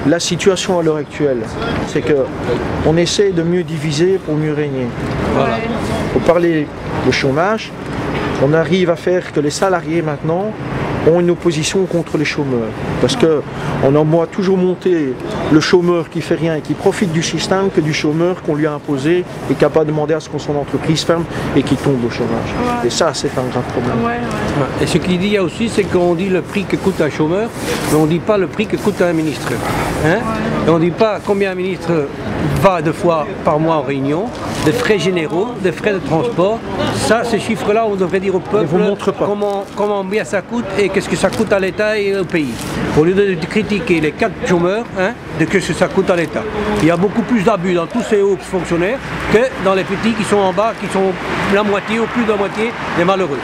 la situation à l'heure actuelle, c'est qu'on essaie de mieux diviser pour mieux régner. Voilà. Pour parler de chômage, on arrive à faire que les salariés maintenant ont une opposition contre les chômeurs. Parce qu'on a toujours monté le chômeur qui fait rien et qui profite du système que du chômeur qu'on lui a imposé et qui n'a pas demandé à ce que son entreprise ferme et qui tombe au chômage. Ouais. Et ça, c'est un grave problème. Ouais. Et ce qu'il dit aussi, c'est qu'on dit le prix que coûte un chômeur, mais on ne dit pas le prix que coûte un ministre. Hein? Et on ne dit pas combien un ministre va 2 fois par mois en réunion, des frais généraux, des frais de transport. Ça, ces chiffres-là, on devrait dire au peuple comment bien ça coûte et qu'est-ce que ça coûte à l'État et au pays. Au lieu de critiquer les 4 chômeurs, de ce que ça coûte à l'État. Il y a beaucoup plus d'abus dans tous ces hauts fonctionnaires que dans les petits qui sont en bas, qui sont la moitié ou plus de la moitié des malheureux.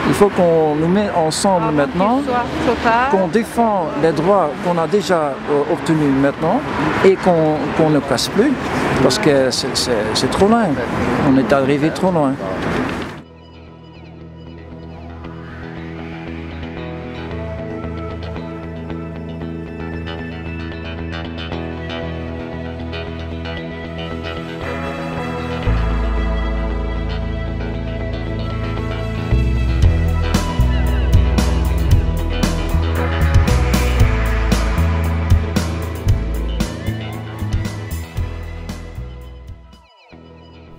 Il faut qu'on nous mette ensemble maintenant, qu'on défend les droits qu'on a déjà obtenus maintenant et qu'on ne casse plus, parce que c'est trop loin, on est arrivé trop loin.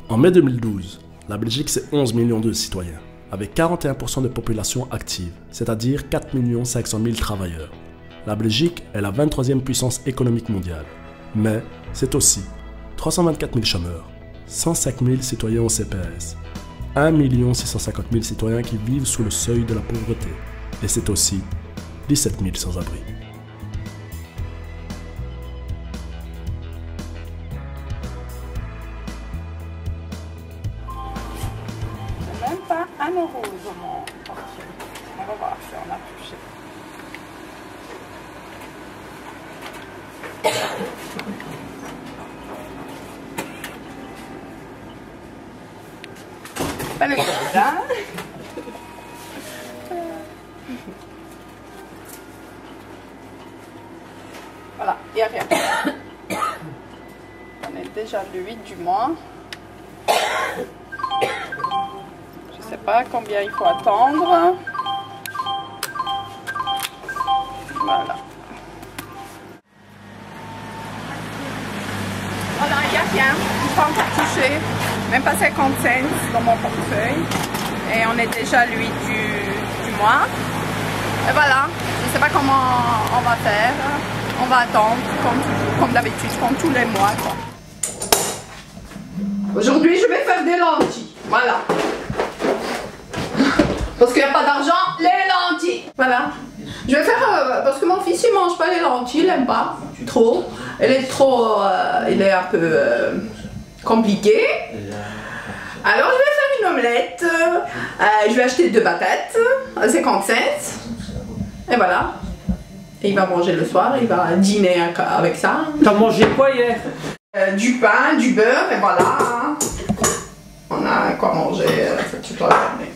En mai 2012, la Belgique c'est 11 millions de citoyens, avec 41% de population active, c'est-à-dire 4 500 000 travailleurs. La Belgique est la 23e puissance économique mondiale, mais c'est aussi 324 000 chômeurs, 105 000 citoyens au CPS, 1 650 000 citoyens qui vivent sous le seuil de la pauvreté, et c'est aussi 17 000 sans-abri. Pas 1 euro dans mon portefeuille. On va voir si on a touché. Pas le code, hein? Voilà, il n'y a rien. On est déjà le 8 du mois. Je sais pas combien il faut attendre. Voilà. Voilà, il n'y a rien. Je n'ai pas encore touché. Même pas 50 cents dans mon portefeuille. Et on est déjà le 8 du mois. Et voilà. Je ne sais pas comment on va faire. On va attendre comme d'habitude, comme tous les mois, quoi. Aujourd'hui, je vais faire des lentilles. Voilà. Parce qu'il n'y a pas d'argent, les lentilles. Voilà. Je vais faire, parce que mon fils il mange pas les lentilles, il n'aime pas trop. Il est un peu compliqué. Alors je vais faire une omelette. Je vais acheter 2 patates à 50 cents. Et voilà. Et il va manger le soir, il va dîner avec ça. T'as mangé quoi hier? Du pain, du beurre, et voilà. On a quoi manger toute la journée.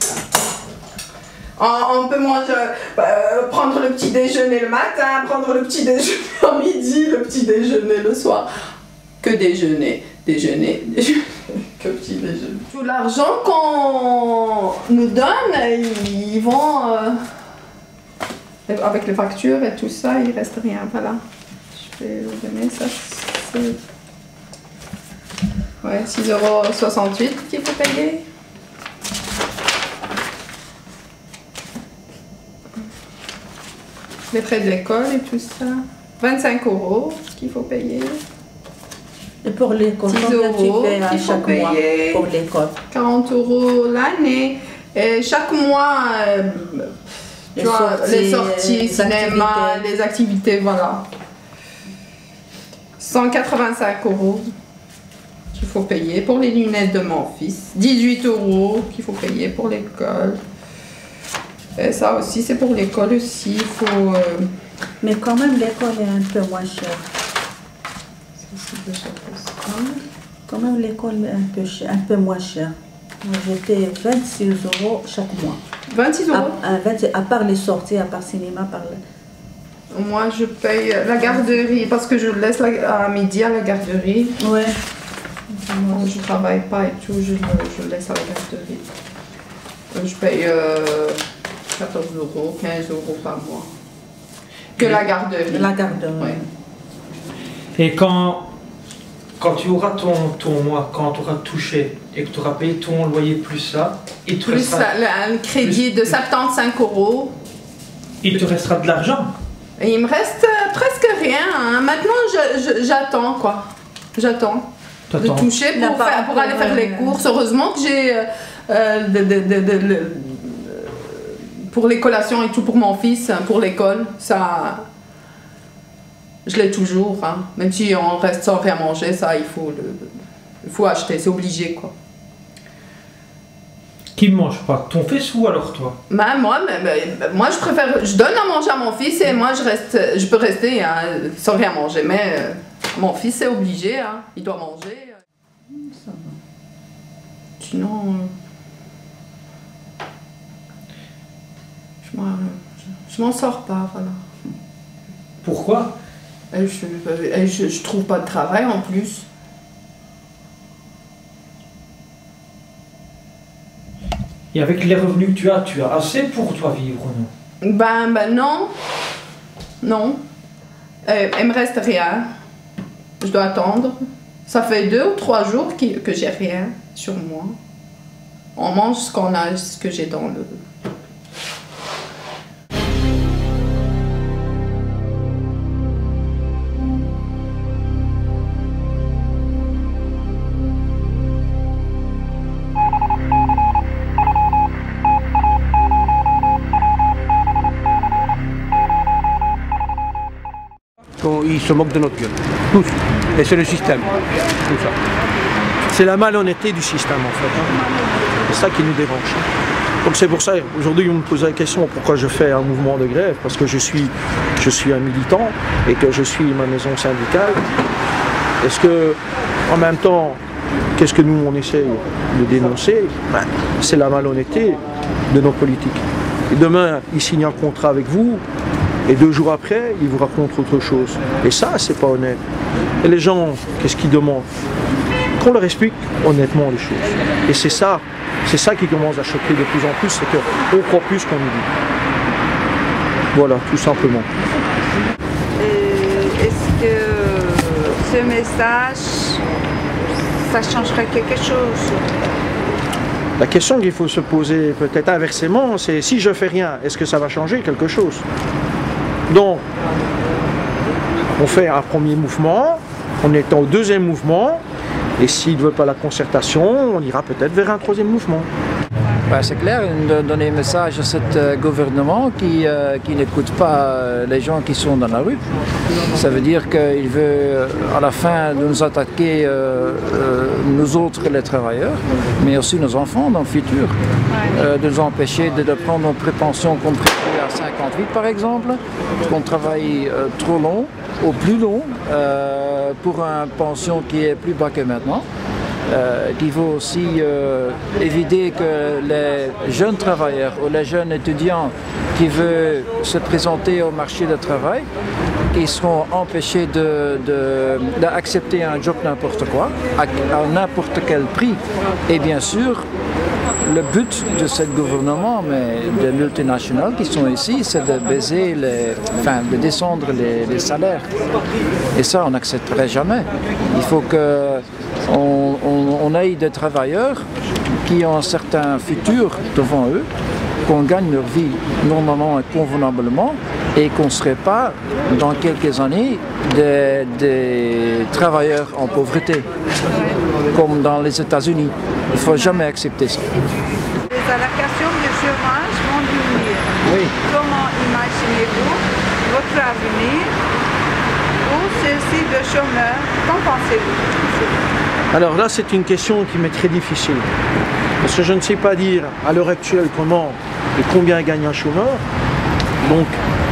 On peut manger, prendre le petit déjeuner le matin, prendre le petit déjeuner à midi, le petit déjeuner le soir. Que déjeuner, déjeuner, que petit déjeuner. Tout l'argent qu'on nous donne, ils vont... avec les factures et tout ça, il reste rien. Voilà. Je vais vous donner ça. Ouais, 6,68 € qu'il faut payer. Les frais de l'école et tout ça. 25 € qu'il faut payer. Et pour l'école, combien tu payes à chaque mois pour l'école? 40 € l'année. Et chaque mois, tu vois, les sorties, cinéma, les activités, voilà. 185 € qu'il faut payer pour les lunettes de mon fils. 18 € qu'il faut payer pour l'école. Et ça aussi, c'est pour l'école aussi. Il faut... Mais quand même, l'école est un peu moins chère. Quand même, l'école est un peu moins chère. Je paye 26 € chaque mois. 26 €? À part les sorties, à part cinéma, Moi, je paye la garderie parce que je le laisse à midi à la garderie. Ouais. Moi, je travaille pas et tout, je le laisse à la garderie. Je paye 14 €, 15 € par mois. Que la garderie. La garderie. Ouais. Et quand tu auras ton mois, quand tu auras touché et que tu auras payé ton loyer plus ça, il te Plus restera, un crédit de 75 €. il te restera de l'argent. Et il me reste presque rien. Hein. Maintenant, j'attends quoi. J'attends de toucher pour aller faire les courses. Heureusement que j'ai pour les collations et tout pour mon fils, pour l'école. Ça, je l'ai toujours. Hein. Même si on reste sans rien manger, ça il faut acheter. C'est obligé quoi. Qui ne mange pas? Ton fils ou alors toi? Moi je préfère, je donne à manger à mon fils et moi je peux rester hein, sans rien manger, mais mon fils c'est obligé, hein, il doit manger. Ça va. Sinon, je m'en sors pas, voilà. Pourquoi? Je trouve pas de travail en plus. Et avec les revenus que tu as assez pour toi vivre ou non? Ben non. Non. Il me reste rien. Je dois attendre. Ça fait 2 ou 3 jours que j'ai rien sur moi. On mange ce qu'on a, ce que j'ai dans le... Ils se moquent de notre gueule, tous. Et c'est le système, tout ça. C'est la malhonnêteté du système en fait. Hein. C'est ça qui nous dérange. Donc c'est pour ça, aujourd'hui on me pose la question pourquoi je fais un mouvement de grève, parce que je suis un militant et que je suis ma maison syndicale. Est-ce que, en même temps, qu'est-ce que nous on essaie de dénoncer? C'est la malhonnêteté de nos politiques. Et demain, ils signent un contrat avec vous, et 2 jours après, ils vous racontent autre chose. Et ça, c'est pas honnête. Et les gens, qu'est-ce qu'ils demandent? Qu'on leur explique honnêtement les choses. Et c'est ça qui commence à choquer de plus en plus, c'est qu'on croit plus qu'on nous dit. Voilà, tout simplement. Est-ce que ce message, ça changerait quelque chose? La question qu'il faut se poser peut-être inversement, c'est si je fais rien, est-ce que ça va changer quelque chose? Donc, on fait un premier mouvement, on est au 2e mouvement, et s'ils ne veulent pas la concertation, on ira peut-être vers un 3e mouvement. Ben, c'est clair, de donner un message à ce gouvernement qui n'écoute pas les gens qui sont dans la rue. Ça veut dire qu'il veut à la fin de nous attaquer, nous autres les travailleurs, mais aussi nos enfants dans le futur. De nous empêcher de prendre nos prépensions qu'on prévoit à 58 par exemple, qu'on travaille trop long, au plus long, pour une pension qui est plus bas que maintenant. Qu'il faut aussi éviter que les jeunes travailleurs ou les jeunes étudiants qui veulent se présenter au marché du travail, ils seront empêchés d'accepter un job n'importe quoi, à n'importe quel prix. Et bien sûr, le but de ce gouvernement, mais des multinationales qui sont ici, c'est de de descendre les salaires. Et ça, on n'accepterait jamais. Il faut qu'on ait des travailleurs qui ont un certain futur devant eux, qu'on gagne leur vie normalement et convenablement, et qu'on ne serait pas, dans quelques années, des travailleurs en pauvreté, comme dans les États-Unis. Il ne faut jamais accepter ça. Les allocations de chômage vont diminuer. Oui. Comment imaginez-vous votre avenir ou ceci de chômeurs? Qu'en pensez-vous? Alors là, c'est une question qui m'est très difficile. Parce que je ne sais pas dire à l'heure actuelle comment et combien gagne un chômeur. Donc,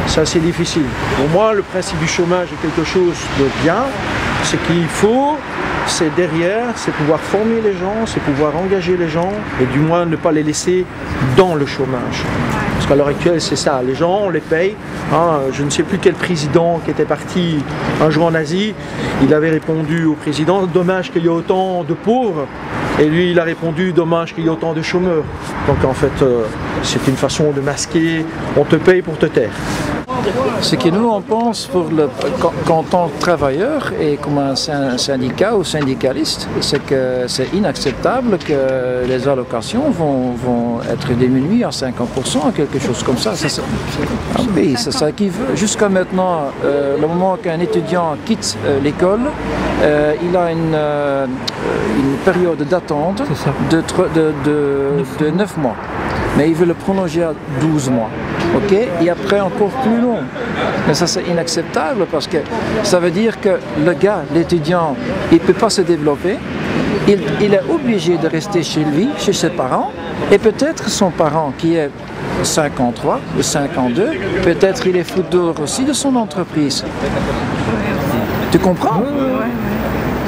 c'est assez difficile. Pour moi, le principe du chômage est quelque chose de bien. C'est qu'il faut c'est derrière, c'est pouvoir former les gens, c'est pouvoir engager les gens et du moins ne pas les laisser dans le chômage. Parce qu'à l'heure actuelle, c'est ça, les gens, on les paye. Hein, je ne sais plus quel président qui était parti un jour en Asie, il avait répondu au président, dommage qu'il y ait autant de pauvres. Et lui, il a répondu, dommage qu'il y ait autant de chômeurs. Donc en fait, c'est une façon de masquer, on te paye pour te taire. Ce que nous on pense qu'en tant que travailleur et comme un syndicat ou syndicaliste, c'est que c'est inacceptable que les allocations vont être diminuées à 50%, quelque chose comme ça. Oui, c'est ça qui veut. Jusqu'à maintenant, le moment qu'un étudiant quitte l'école, il a une période d'attente de 9 mois. Mais il veut le prolonger à 12 mois. Okay? Et après encore plus long. Mais ça c'est inacceptable parce que ça veut dire que le gars, l'étudiant, il ne peut pas se développer. Il est obligé de rester chez lui, chez ses parents. Et peut-être son parent qui est 53 ou 52, peut-être il est foutu dehors aussi de son entreprise. Tu comprends?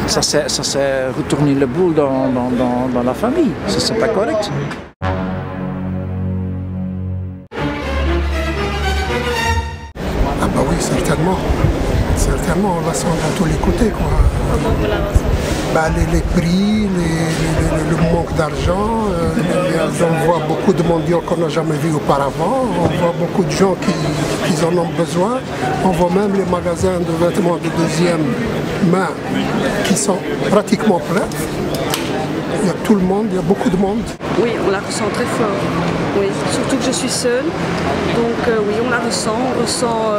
Ça c'est retourner le boule dans la famille. Ça c'est pas correct. Ah oui, certainement. Certainement, on la sent dans tous les côtés, quoi. Les prix, le manque d'argent, on voit beaucoup de mendiants qu'on n'a jamais vus auparavant, on voit beaucoup de gens qui en ont besoin, on voit même les magasins de vêtements de deuxième main qui sont pratiquement pleins. Il y a tout le monde, il y a beaucoup de monde. Oui, on la ressent très fort. Oui, surtout que je suis seule. Donc oui, on la ressent. On ressent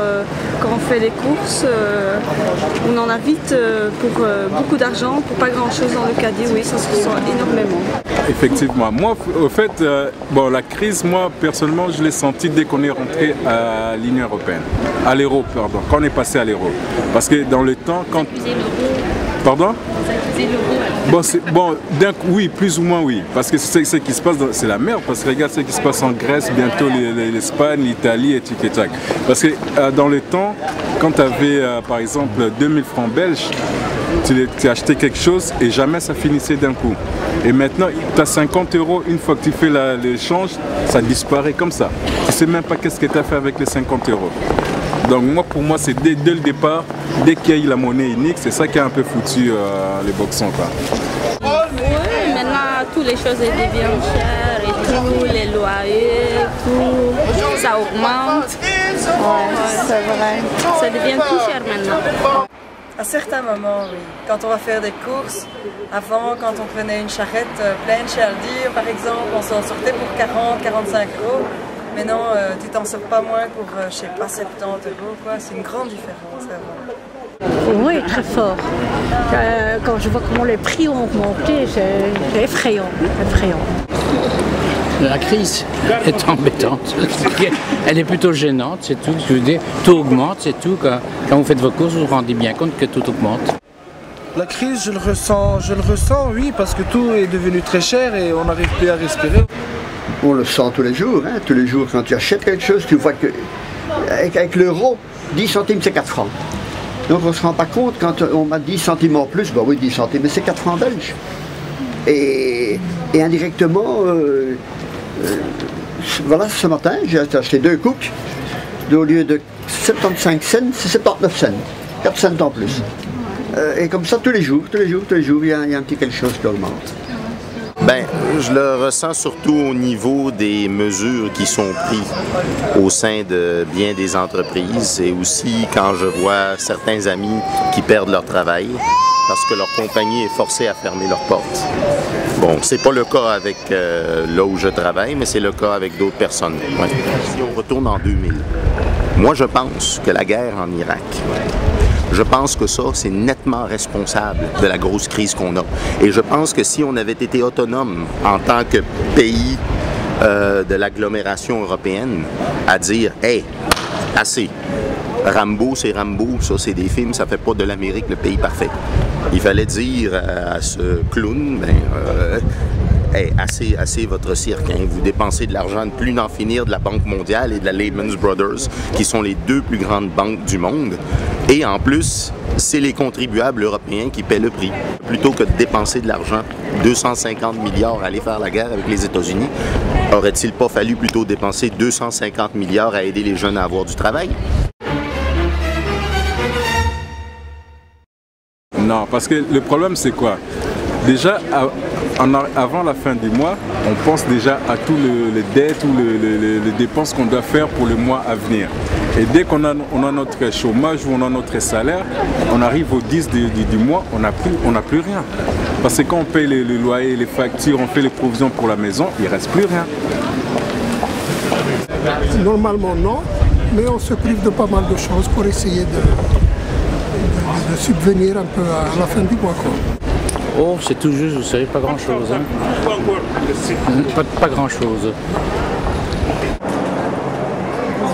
quand on fait les courses. On en a vite pour beaucoup d'argent, pour pas grand-chose dans le caddie. Oui, ça se ressent énormément. Effectivement. Moi, au fait, la crise, moi, personnellement, je l'ai senti dès qu'on est rentré à l'Union européenne. À l'euro, pardon. Quand on est passé à l'euro. Parce que dans le temps, quand... Pardon? D'un coup, oui, plus ou moins oui, parce que c'est ce qui se passe, c'est la merde, parce que regarde ce qui se passe en Grèce, bientôt l'Espagne, l'Italie et tic-tac. Parce que dans le temps, quand tu avais par exemple 2000 francs belges, tu achetais quelque chose et jamais ça finissait d'un coup. Et maintenant, tu as 50 €, une fois que tu fais l'échange, ça disparaît comme ça. Tu sais même pas qu'est-ce que tu as fait avec les 50 €. Donc pour moi, c'est dès le départ, dès qu'il y a eu la monnaie unique, c'est ça qui a un peu foutu les boxons. Oui, maintenant, toutes les choses deviennent chères et tout, les loyers, tout, ça augmente. Ouais, c'est vrai. Ça devient tout cher maintenant. À certains moments, oui. Quand on va faire des courses, avant, quand on prenait une charrette pleine chez Aldi, par exemple, on s'en sortait pour 40-45 €. Maintenant, tu t'en sors pas moins pour, je sais pas, 70 €, quoi. C'est une grande différence, vraiment. Oui, très fort. Quand je vois comment les prix ont augmenté, c'est effrayant, effrayant. La crise est embêtante. Elle est plutôt gênante, c'est tout. Je veux dire, tout augmente, c'est tout. Quand vous faites vos courses, vous vous rendez bien compte que tout augmente. La crise, je le ressens, oui, parce que tout est devenu très cher et on n'arrive plus à respirer. On le sent tous les jours, hein. Tous les jours quand tu achètes quelque chose, tu vois que avec l'euro, 10 centimes c'est 4 francs. Donc on ne se rend pas compte quand on met 10 centimes en plus, bah oui 10 centimes, mais c'est 4 francs belges. Et indirectement, voilà, ce matin j'ai acheté 2 cooks, au lieu de 75 cents, c'est 79 cents, 4 cents en plus. Et comme ça tous les jours, il y a un petit quelque chose qui augmente. Je le ressens surtout au niveau des mesures qui sont prises au sein de bien des entreprises et aussi quand je vois certains amis qui perdent leur travail parce que leur compagnie est forcée à fermer leurs portes. Bon, c'est pas le cas avec là où je travaille, mais c'est le cas avec d'autres personnes. Ouais. Si on retourne en 2000, moi je pense que la guerre en Irak, je pense que ça, c'est nettement responsable de la grosse crise qu'on a. Et je pense que si on avait été autonome en tant que pays de l'agglomération européenne, à dire « Hey, assez, Rambo, c'est Rambo, ça c'est des films, ça fait pas de l'Amérique le pays parfait. » Il fallait dire à ce clown, hey, assez votre cirque. Hein. Vous dépensez de l'argent de plus n'en finir de la Banque mondiale et de la Lehman Brothers, qui sont les deux plus grandes banques du monde. Et en plus, c'est les contribuables européens qui paient le prix. Plutôt que de dépenser de l'argent, 250 milliards à aller faire la guerre avec les États-Unis, aurait-il pas fallu plutôt dépenser 250 milliards à aider les jeunes à avoir du travail? Non, parce que le problème c'est quoi? Déjà, avant la fin du mois, on pense déjà à tous les dettes ou les dépenses qu'on doit faire pour le mois à venir. Et dès qu'on a notre chômage ou on a notre salaire, on arrive au 10 du mois, on n'a plus rien. Parce que quand on paye le loyer, les factures, on fait les provisions pour la maison, il ne reste plus rien. Normalement non, mais on se prive de pas mal de choses pour essayer de subvenir un peu à la fin du mois, quoi. Oh, c'est tout juste, vous savez, pas grand-chose. Hein. Pas grand-chose.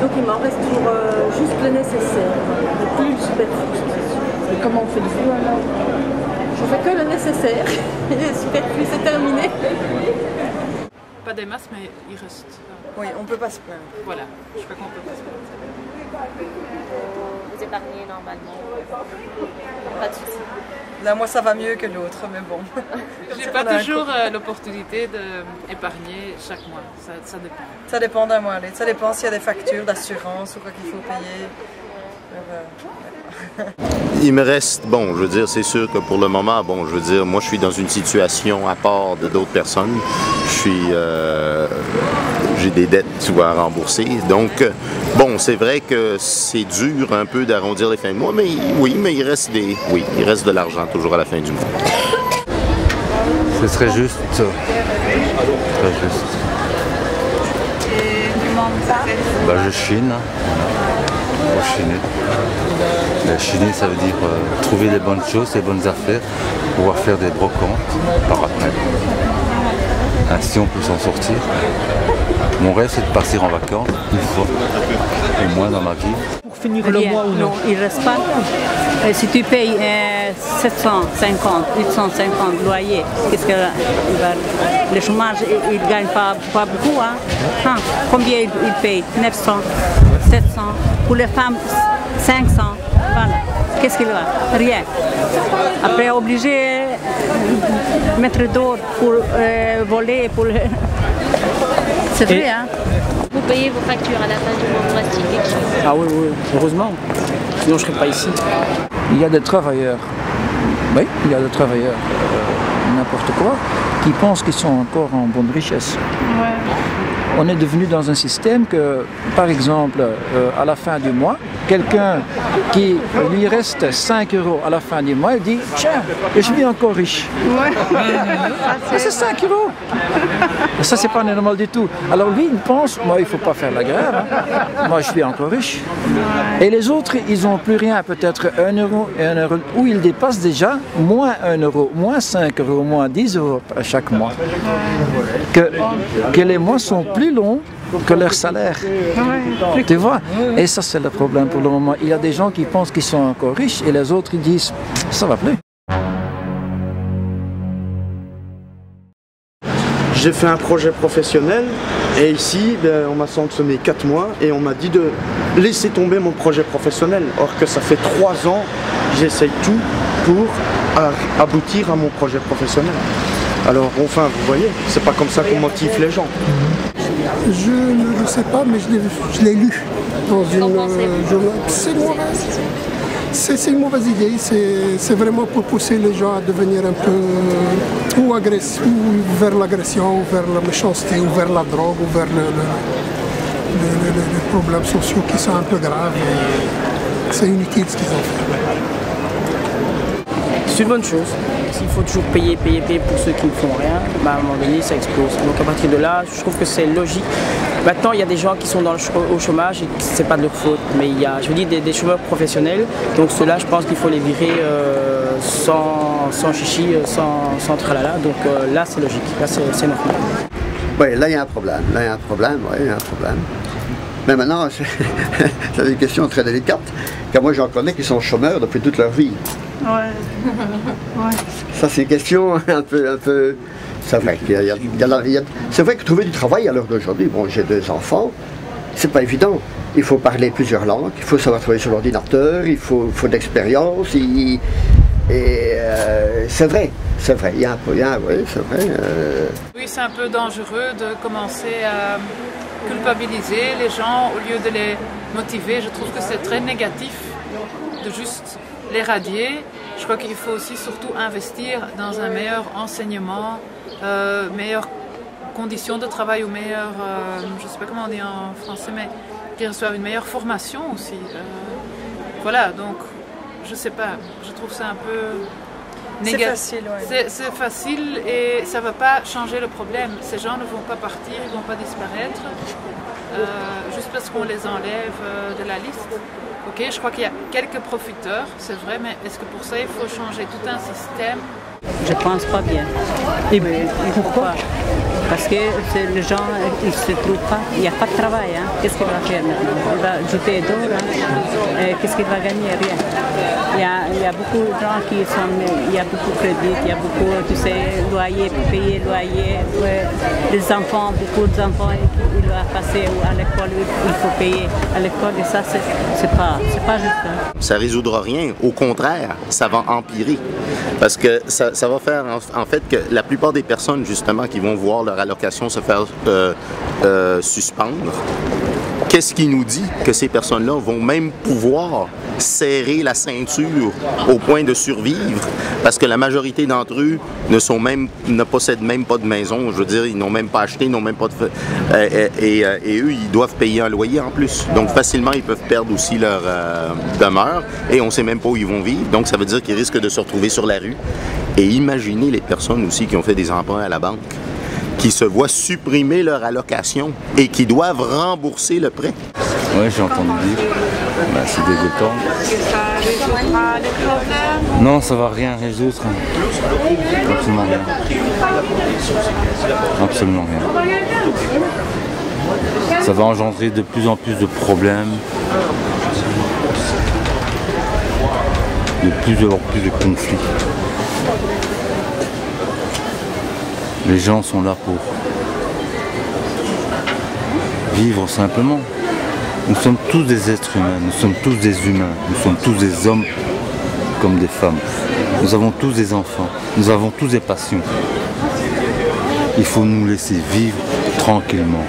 Donc il m'en reste pour juste le nécessaire, plus le superflu. Et comment on fait du flou alors? Je fais que le nécessaire. Le superflu, c'est terminé. Pas des masses, mais il reste. Oui, on peut pas se plaindre. Voilà, je crois qu'on peut pas se plaindre. Vous épargnez normalement. Pas de soucis. Là, moi, ça va mieux que l'autre, mais bon. J'ai pas toujours l'opportunité d'épargner chaque mois. Ça dépend. Ça dépend d'un mois. Ça dépend s'il y a des factures d'assurance ou quoi qu'il faut payer. Il me reste, bon, je veux dire, c'est sûr que pour le moment, bon, je veux dire, moi je suis dans une situation à part de d'autres personnes. J'ai des dettes, tu vois, à rembourser. Donc, bon, c'est vrai que c'est dur un peu d'arrondir les fins de mois, mais oui, mais il reste de l'argent toujours à la fin du mois. Ce serait juste. Très juste. Et tu manges ça? Bah, je chine. Pour chiner. La chiner, ça veut dire trouver les bonnes choses, les bonnes affaires, pouvoir faire des brocantes par après. Ainsi, on peut s'en sortir. Mon rêve, c'est de partir en vacances une fois, au moins dans ma vie. Pour finir le mois ou non? Non, il ne reste pas. Si tu payes 750, 850 loyers, qu'est-ce que le chômage, il ne gagne pas beaucoup. Hein? Combien il paye? 900, 700. Pour les femmes, 500. Voilà. Qu'est-ce qu'il va? Rien. Après, obligé de mettre d'or pour voler. C'est vrai, hein? Vous payez vos factures à la fin du mois, vous restez quelque chose. Ah oui, heureusement. Sinon, je ne serais pas ici. Il y a des travailleurs, oui, il y a des travailleurs, n'importe quoi, qui pensent qu'ils sont encore en bonne richesse. Ouais. On est devenu dans un système que, par exemple, à la fin du mois, quelqu'un qui lui reste 5 € à la fin du mois, il dit « Tiens, je suis encore riche. Ouais. » C'est 5 €. Ça, c'est pas normal du tout. Alors lui, il pense « Moi, il ne faut pas faire la guerre. Hein. Moi, je suis encore riche. » Et les autres, ils n'ont plus rien. Peut-être 1 € et 1 €. Où ils dépassent déjà moins 1 €, moins 5 €, moins 10 € chaque mois. Que les mois sont plus longs que leur salaire. Tu vois? Et ça, c'est le problème pour le moment. Il y a des gens qui pensent qu'ils sont encore riches et les autres, ils disent « ça va plus ». J'ai fait un projet professionnel et ici, on m'a sanctionné 4 mois et on m'a dit de laisser tomber mon projet professionnel. Or que ça fait 3 ans que j'essaye tout pour aboutir à mon projet professionnel. Alors, enfin, vous voyez, c'est pas comme ça qu'on motive les gens. Je ne le sais pas, mais je l'ai lu dans une journal. C'est mauvais. C'est une mauvaise idée. C'est vraiment pour pousser les gens à devenir un peu ou agressifs, ou vers l'agression, ou vers la méchanceté, ou vers la drogue, ou vers les problèmes sociaux qui sont un peu graves. C'est inutile ce qu'ils ont fait. C'est une bonne chose. S'il faut toujours payer pour ceux qui ne font rien, à un moment donné, ça explose. Donc à partir de là, je trouve que c'est logique. Maintenant, il y a des gens qui sont au chômage et ce n'est pas de leur faute. Mais il y a, je veux dire, des chômeurs professionnels. Donc ceux-là, je pense qu'il faut les virer sans chichi, sans tralala. Donc là, c'est logique. Là, c'est normal. Oui, là, il y a un problème. Mais maintenant, c'est une question très délicate. Car moi, j'en connais qui sont chômeurs depuis toute leur vie. Ouais. Ça, c'est une question un peu C'est vrai. C'est vrai que trouver du travail à l'heure d'aujourd'hui, bon, j'ai 2 enfants, c'est pas évident. Il faut parler plusieurs langues, il faut savoir travailler sur l'ordinateur, il faut de l'expérience. C'est vrai, il y a un peu, oui, c'est vrai. Oui, c'est un peu dangereux de commencer à culpabiliser les gens au lieu de les motiver. Je trouve que c'est très négatif de juste les radier. Je crois qu'il faut aussi surtout investir dans un meilleur enseignement, meilleures conditions de travail ou meilleure, je ne sais pas comment on dit en français, mais qu'ils reçoivent une meilleure formation aussi. Voilà, donc je ne sais pas, je trouve ça un peu négatif. C'est facile, ouais. C'est facile et ça ne va pas changer le problème. Ces gens ne vont pas partir, ils ne vont pas disparaître, juste parce qu'on les enlève de la liste. Ok, je crois qu'il y a quelques profiteurs, c'est vrai, mais est-ce que pour ça il faut changer tout un système? Je pense pas bien. Et pourquoi? Parce que les gens, ils ne se trouvent pas, il n'y a pas de travail. Hein. Qu'est-ce qu'il va faire maintenant? Il va jeter d'or, hein. Qu'est-ce qu'il va gagner? Rien. Il y a beaucoup de gens qui sont, il y a beaucoup de crédits, il y a beaucoup, tu sais, loyer, pour payer loyer, les enfants, beaucoup d'enfants, ils doivent passer à l'école, il faut payer à l'école et ça, c'est pas juste. Hein. Ça ne résoudra rien, au contraire, ça va empirer. Parce que ça va faire en fait que la plupart des personnes justement qui vont voir leur allocation se faire suspendre, qu'est-ce qui nous dit que ces personnes-là vont même pouvoir serrer la ceinture au point de survivre? Parce que la majorité d'entre eux ne possèdent même pas de maison. Je veux dire, ils n'ont même pas acheté, ils n'ont même pas de... et eux, ils doivent payer un loyer en plus. Donc facilement, ils peuvent perdre aussi leur demeure et on ne sait même pas où ils vont vivre. Donc ça veut dire qu'ils risquent de se retrouver sur la rue. Et imaginez les personnes aussi qui ont fait des emprunts à la banque, qui se voient supprimer leur allocation et qui doivent rembourser le prêt. Oui, j'ai entendu dire. Ben, c'est dégoûtant. Non, ça va rien résoudre. Absolument rien. Absolument rien. Ça va engendrer de plus en plus de problèmes, de plus en plus de conflits. Les gens sont là pour vivre simplement. Nous sommes tous des êtres humains, nous sommes tous des humains, nous sommes tous des hommes comme des femmes. Nous avons tous des enfants, nous avons tous des passions. Il faut nous laisser vivre tranquillement.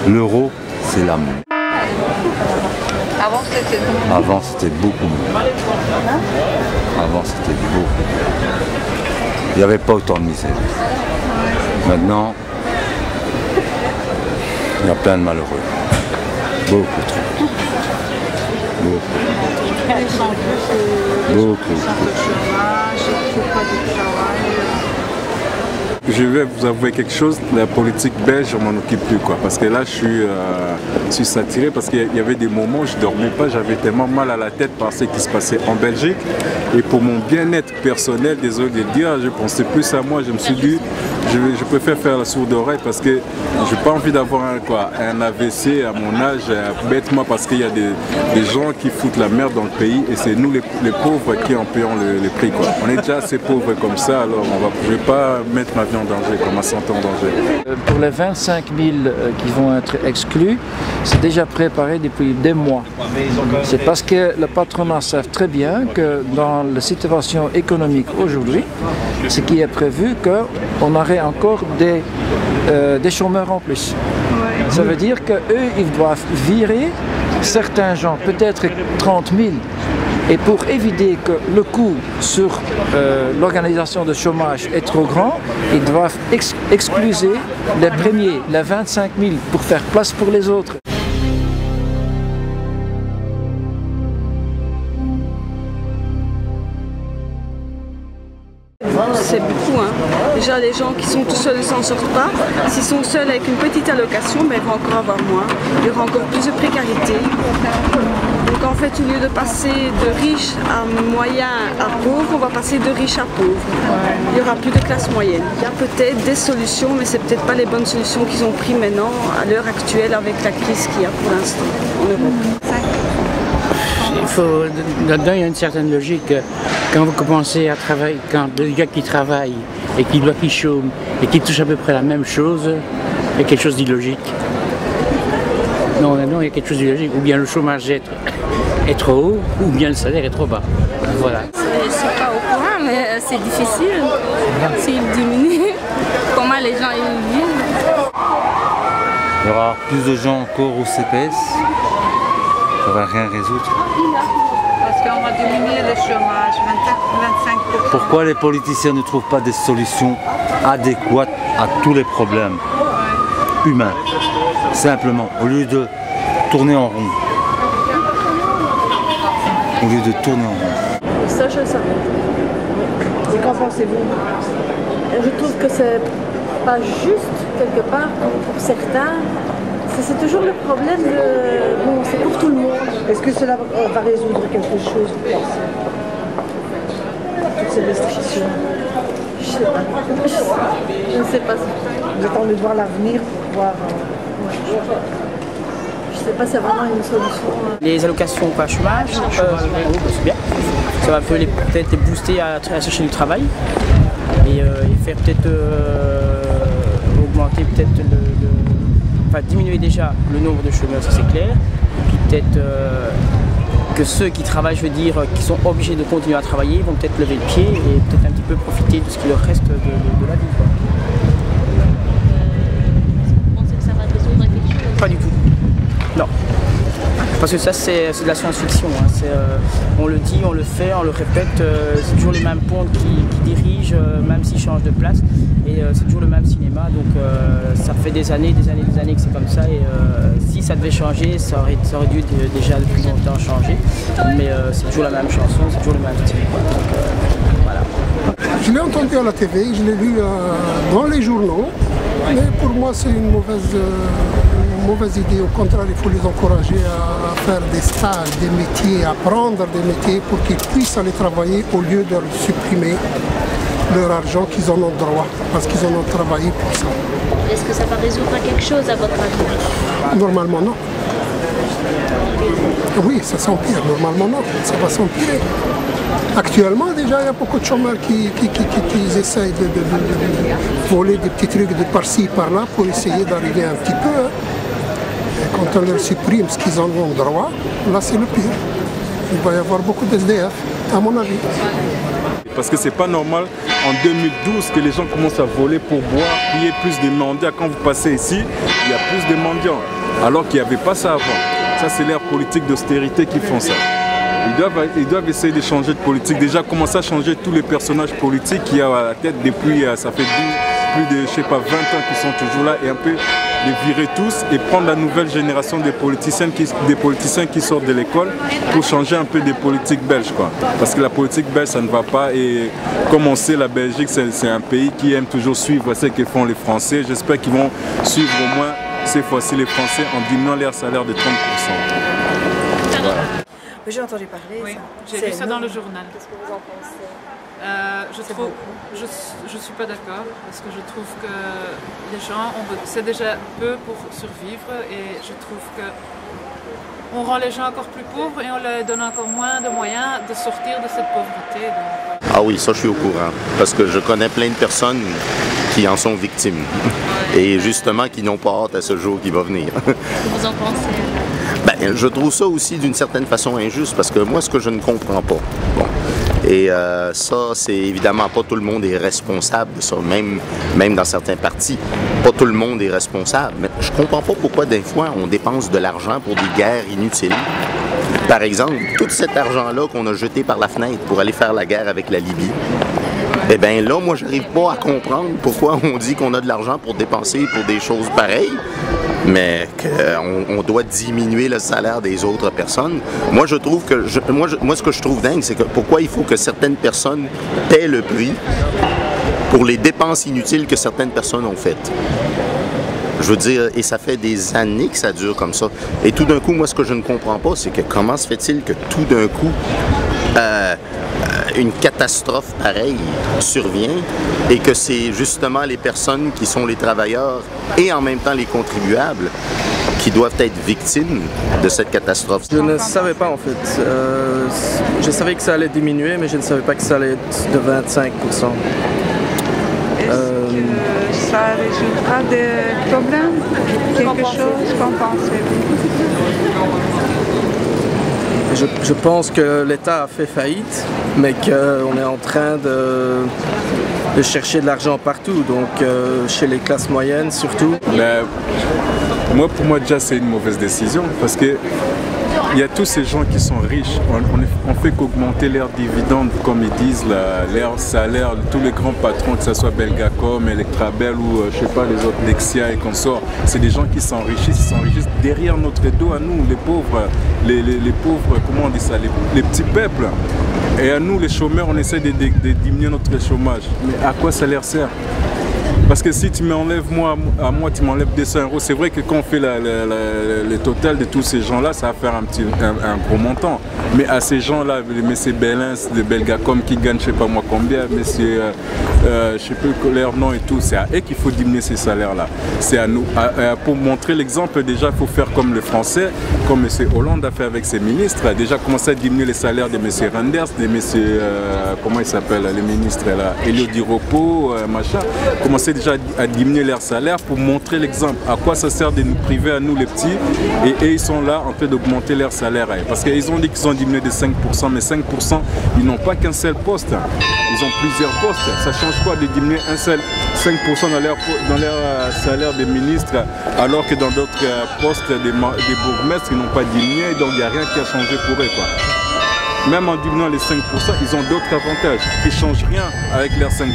L'euro, c'est l'amour. Avant, c'était beaucoup mieux. Avant, c'était beaucoup mieux. Il n'y avait pas autant de misère. Maintenant, il y a plein de malheureux. Beaucoup trop. Beaucoup. Je vais vous avouer quelque chose, la politique belge, je m'en occupe plus quoi. Parce que là, je suis saturé parce qu'il y avait des moments où je ne dormais pas, j'avais tellement mal à la tête par ce qui se passait en Belgique. Et pour mon bien-être personnel, désolé de le dire, je pensais plus à moi. Je me suis dit, je préfère faire la sourde oreille parce que je n'ai pas envie d'avoir un AVC à mon âge, bêtement parce qu'il y a des gens qui foutent la merde dans le pays et c'est nous les pauvres qui en payons le prix quoi. On est déjà assez pauvres comme ça, alors je ne vais pas mettre ma vie en danger, comme ma santé en danger. Pour les 25 000 qui vont être exclus, c'est déjà préparé depuis des mois. C'est parce que le patronat sait très bien que dans la situation économique aujourd'hui, ce qui est prévu qu'on aurait encore des chômeurs en plus. Ça veut dire qu'eux, ils doivent virer certains gens, peut-être 30 000. Et pour éviter que le coût sur l'organisation de chômage est trop grand, ils doivent excluser les premiers, les 25 000, pour faire place pour les autres. C'est beaucoup. Hein. Déjà, les gens qui sont tout seuls ne s'en sortent pas. S'ils sont seuls avec une petite allocation, ben, ils vont encore avoir moins. Il y aura encore plus de précarité. Donc en fait, au lieu de passer de riches à moyen à pauvres, on va passer de riches à pauvres. Il n'y aura plus de classe moyenne. Il y a peut-être des solutions, mais ce n'est peut-être pas les bonnes solutions qu'ils ont prises maintenant, à l'heure actuelle, avec la crise qu'il y a pour l'instant en Europe. Là-dedans, il y a une certaine logique. Quand vous commencez à travailler, quand les gars qui travaillent, et qui chôment et qui touchent à peu près la même chose, il y a quelque chose d'illogique. Non, il y a quelque chose d'illogique. Ou bien le chômage est trop haut, ou bien le salaire est trop bas. Voilà. Je ne suis pas au courant, mais c'est difficile. S'il diminue, comment les gens y vivent. Il y aura plus de gens encore au CPS. Ça ne va rien résoudre. Parce qu'on va diminuer le chômage, 25%. Pourquoi les politiciens ne trouvent pas des solutions adéquates à tous les problèmes humains? Simplement, au lieu de tourner en rond. Au lieu de tourner en rond. Ça, je le savais. Et qu'en pensez-vous? Je trouve que c'est pas juste, quelque part, pour certains. C'est toujours le problème de... Bon, c'est pour tout le monde. Est-ce que cela va résoudre quelque chose, vous pensez? Toutes ces restrictions. Je sais pas. Je ne sais pas. Vous attendez de voir l'avenir pour voir... Je sais pas, c'est vraiment une solution. Les allocations par chômage, c'est bien. Ça va peut-être les booster à chercher du travail et faire peut-être augmenter peut-être enfin diminuer déjà le nombre de chômeurs, ça c'est clair. Et puis peut-être que ceux qui travaillent, je veux dire, qui sont obligés de continuer à travailler, vont peut-être lever le pied et peut-être un petit peu profiter de ce qui leur reste de la vie. Quoi. Vous pensez que ça va résoudre quelque chose? Pas du tout. Non. Parce que ça c'est de la science-fiction. Hein. On le dit, on le fait, on le répète. C'est toujours les mêmes pontes qui dirigent, même s'ils changent de place. Et c'est toujours le même cinéma. Donc ça fait des années que c'est comme ça. Et si ça devait changer, ça aurait dû déjà depuis longtemps changer. Mais c'est toujours la même chanson, c'est toujours le même style. Donc, voilà. Je l'ai entendu à la TV, je l'ai lu dans les journaux. Mais pour moi, c'est une mauvaise idée. Au contraire, il faut les encourager à faire des stages, des métiers, à apprendre des métiers pour qu'ils puissent aller travailler au lieu de supprimer leur argent qu'ils en ont droit, parce qu'ils en ont travaillé pour ça. Est-ce que ça va résoudre quelque chose à votre avis? Normalement, non. Oui, ça s'empire. Normalement, non. Ça va s'empirer. Actuellement, déjà, il y a beaucoup de chômeurs qui essayent de voler des petits trucs de par-ci, par-là pour essayer d'arriver un petit peu. Hein. Et quand on leur supprime ce qu'ils en ont droit, là, c'est le pire. Il va y avoir beaucoup d'SDF, à mon avis. Parce que c'est pas normal en 2012 que les gens commencent à voler pour boire, qu'il y ait plus de mendiants. Quand vous passez ici, il y a plus de mendiants. Alors qu'il n'y avait pas ça avant. Ça, c'est l'ère politique d'austérité qui font ça. Ils doivent essayer de changer de politique. Déjà, commencer à changer tous les personnages politiques qu'il y a à la tête depuis, ça fait plus de, je sais pas, 20 ans qu'ils sont toujours là, et un peu les virer tous et prendre la nouvelle génération des politiciens qui sortent de l'école pour changer un peu des politiques belges, quoi. Parce que la politique belge, ça ne va pas, et comme on sait, la Belgique, c'est un pays qui aime toujours suivre ce que font les Français. J'espère qu'ils vont suivre au moins cette fois-ci les Français en diminuant leur salaire de 30%. Voilà. J'ai entendu parler. Oui, j'ai lu ça dans le journal. Qu'est-ce que vous en pensez? Je suis pas d'accord, parce que je trouve que les gens, c'est déjà peu pour survivre, et je trouve que on rend les gens encore plus pauvres et on leur donne encore moins de moyens de sortir de cette pauvreté. Donc. Ah oui, ça je suis au courant, parce que je connais plein de personnes qui en sont victimes, et justement qui n'ont pas hâte à ce jour qui va venir. Qu'est-ce que vous en pensez? Ben, je trouve ça aussi d'une certaine façon injuste, parce que moi, ce que je ne comprends pas, bon, et ça, c'est évidemment pas tout le monde est responsable de ça, même dans certains partis, pas tout le monde est responsable, mais je comprends pas pourquoi des fois on dépense de l'argent pour des guerres inutiles. Par exemple, tout cet argent-là qu'on a jeté par la fenêtre pour aller faire la guerre avec la Libye, eh bien là, moi, j'arrive pas à comprendre pourquoi on dit qu'on a de l'argent pour dépenser pour des choses pareilles, mais qu'on doit diminuer le salaire des autres personnes. Moi, je trouve que, moi, ce que je trouve dingue, c'est que pourquoi il faut que certaines personnes paient le prix pour les dépenses inutiles que certaines personnes ont faites. Je veux dire, et ça fait des années que ça dure comme ça. Et tout d'un coup, moi, ce que je ne comprends pas, c'est que comment se fait-il que tout d'un coup, une catastrophe pareille survient et que c'est justement les personnes qui sont les travailleurs et en même temps les contribuables qui doivent être victimes de cette catastrophe. Je ne savais pas en fait. Je savais que ça allait diminuer, mais je ne savais pas que ça allait être de 25%. Est-ce que ça résoudra des problèmes? Quelque chose qu'en pensez-vous? Je pense que l'État a fait faillite, mais qu'on est en train de chercher de l'argent partout, donc chez les classes moyennes surtout. Mais pour moi déjà c'est une mauvaise décision parce que il y a tous ces gens qui sont riches, on fait qu'augmenter leurs dividendes, comme ils disent, leur salaire, tous les grands patrons, que ce soit Belgacom, Electrabel ou je sais pas les autres, Dexia et consorts, c'est des gens qui s'enrichissent derrière notre dos à nous, les pauvres, les pauvres, comment on dit ça, les petits peuples. Et à nous les chômeurs, on essaie de diminuer notre chômage. Mais à quoi ça leur sert? Parce que si tu m'enlèves à moi, tu m'enlèves 200 €, c'est vrai que quand on fait le total de tous ces gens-là, ça va faire un gros montant. Mais à ces gens-là, les messieurs Bellins, les Belgacom qui gagnent je sais pas moi combien, messieurs, je sais plus leur nom et tout, c'est à eux qu'il faut diminuer ces salaires-là. C'est à nous. Pour montrer l'exemple, déjà, il faut faire comme les Français, comme M. Hollande a fait avec ses ministres, déjà commencer à diminuer les salaires de M. Renders, de M. Comment il s'appelle, les ministres là, Elio Di Rupo, machin, commencer déjà à diminuer leurs salaires pour montrer l'exemple. À quoi ça sert de nous priver à nous les petits et ils sont là en train d'augmenter leur salaire. Parce qu'ils ont dit qu'ils ont diminué de 5%, mais 5%, ils n'ont pas qu'un seul poste. Ils ont plusieurs postes. Ça change quoi de diminuer un seul 5% dans leur salaire des ministres alors que dans d'autres postes des bourgmestres ils n'ont pas diminué, donc il n'y a rien qui a changé pour eux, quoi. Même en diminuant les 5%, ils ont d'autres avantages qui ne changent rien avec leurs 5%.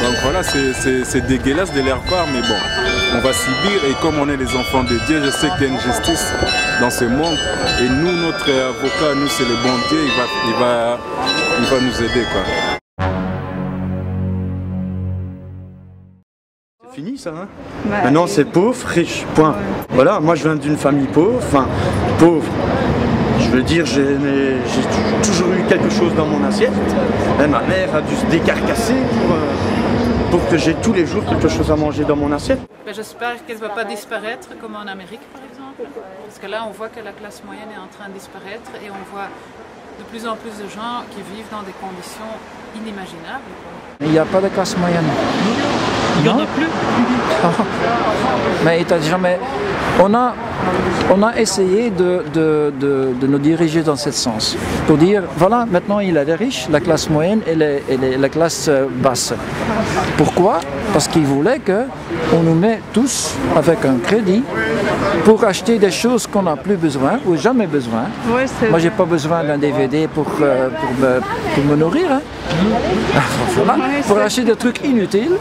Donc voilà, c'est dégueulasse de leur part, mais bon, on va subir et comme on est les enfants de Dieu, je sais qu'il y a une justice dans ce monde et nous, notre avocat, nous c'est le bon Dieu, il va nous aider, quoi. C'est fini ça, hein? Maintenant c'est pauvre, riche, point. Voilà, moi je viens d'une famille pauvre, enfin pauvre. Je veux dire, j'ai toujours eu quelque chose dans mon assiette. Et ma mère a dû se décarcasser pour que j'ai tous les jours quelque chose à manger dans mon assiette. J'espère qu'elle ne va pas disparaître comme en Amérique par exemple. Parce que là on voit que la classe moyenne est en train de disparaître et on voit de plus en plus de gens qui vivent dans des conditions inimaginables. Il n'y a pas de classe moyenne. Il n'y en a plus. Mais on a essayé de nous diriger dans ce sens. Pour dire, voilà, maintenant il y a les riches, la classe moyenne et la classe basse. Pourquoi? Parce qu'ils voulaient qu'on nous mette tous avec un crédit pour acheter des choses qu'on n'a plus besoin ou jamais besoin. Oui, moi, j'ai pas besoin d'un DVD pour me nourrir. Hein. Voilà, pour acheter des trucs inutiles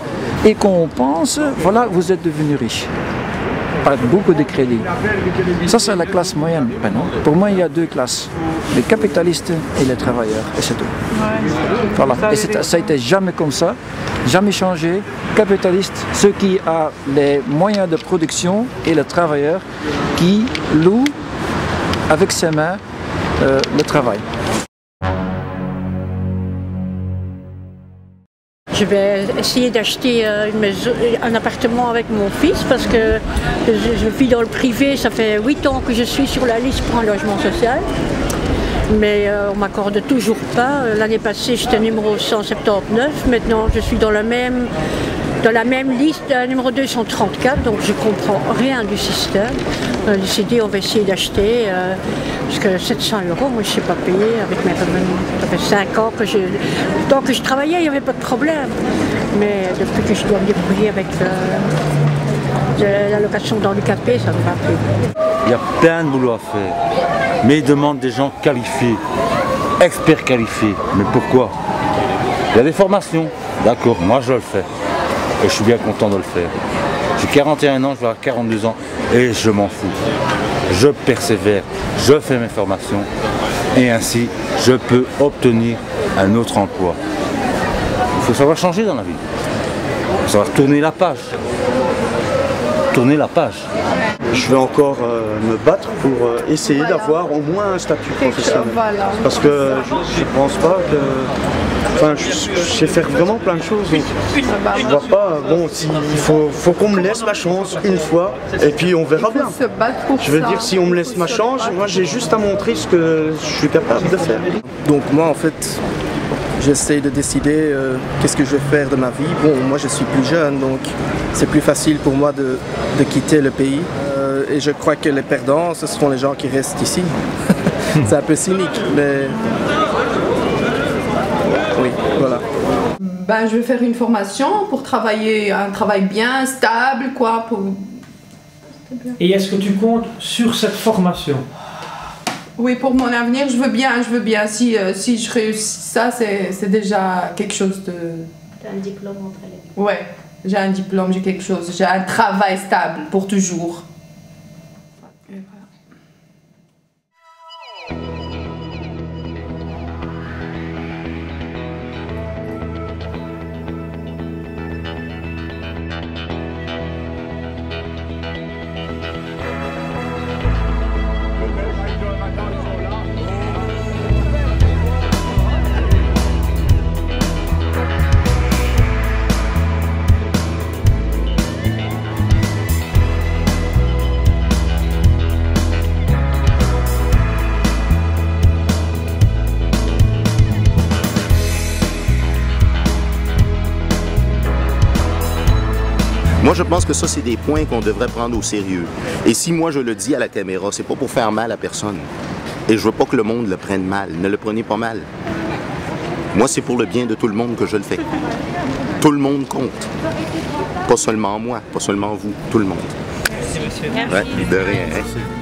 et qu'on pense, voilà, vous êtes devenu riche. Avec beaucoup de crédits. Ça, c'est la classe moyenne. Ben non. Pour moi, il y a deux classes. Les capitalistes et les travailleurs. Et c'est tout. Voilà. Et ça a été jamais comme ça. Jamais changé. Capitaliste, ceux qui ont les moyens de production et les travailleurs qui louent avec ses mains le travail. Je vais essayer d'acheter un appartement avec mon fils parce que je vis dans le privé, ça fait 8 ans que je suis sur la liste pour un logement social. Mais on ne m'accorde toujours pas. L'année passée, j'étais numéro 179, maintenant je suis dans la même liste, numéro 234, donc je ne comprends rien du système. On a décidé, on va essayer d'acheter, parce que 700 €, moi je ne sais pas payer avec mes revenus. Ça fait 5 ans tant que je travaillais, il n'y avait pas de problème. Mais depuis que je dois me débrouiller avec l'allocation d'handicapé, ça ne va plus. Il y a plein de boulot à faire, mais ils demandent des gens qualifiés, experts qualifiés. Mais pourquoi? Il y a des formations, d'accord, moi je le fais. Et je suis bien content de le faire. J'ai 41 ans, je vais avoir 42 ans et je m'en fous. Je persévère, je fais mes formations et ainsi je peux obtenir un autre emploi. Il faut savoir changer dans la vie. Il faut savoir tourner la page. Tourner la page. Je vais encore me battre pour essayer d'avoir au moins un statut professionnel. Parce que je ne pense pas que... Enfin, je sais faire vraiment plein de choses. Donc je vois pas... Bon, il faut qu'on me laisse ma chance une fois et puis on verra bien. Je veux dire, si on me laisse ma chance, moi j'ai juste à montrer ce que je suis capable de faire. Donc moi en fait, j'essaie de décider qu'est-ce que je vais faire de ma vie. Bon, moi je suis plus jeune, donc c'est plus facile pour moi de quitter le pays. Et je crois que les perdants, ce seront les gens qui restent ici. C'est un peu cynique, mais oui, voilà. Ben, je vais faire une formation pour travailler un travail bien, stable, quoi. Et est-ce que tu comptes sur cette formation? Oui, pour mon avenir, je veux bien. Si je réussis ça, c'est déjà quelque chose de... T'as un diplôme entre les mains. Ouais, j'ai un diplôme, j'ai quelque chose. J'ai un travail stable pour toujours. Moi, je pense que ça, c'est des points qu'on devrait prendre au sérieux. Et si moi, je le dis à la caméra, c'est pas pour faire mal à personne. Et je veux pas que le monde le prenne mal. Ne le prenez pas mal. Moi, c'est pour le bien de tout le monde que je le fais. Tout le monde compte. Pas seulement moi, pas seulement vous, tout le monde. Merci, monsieur. Ouais, de rien. Hein?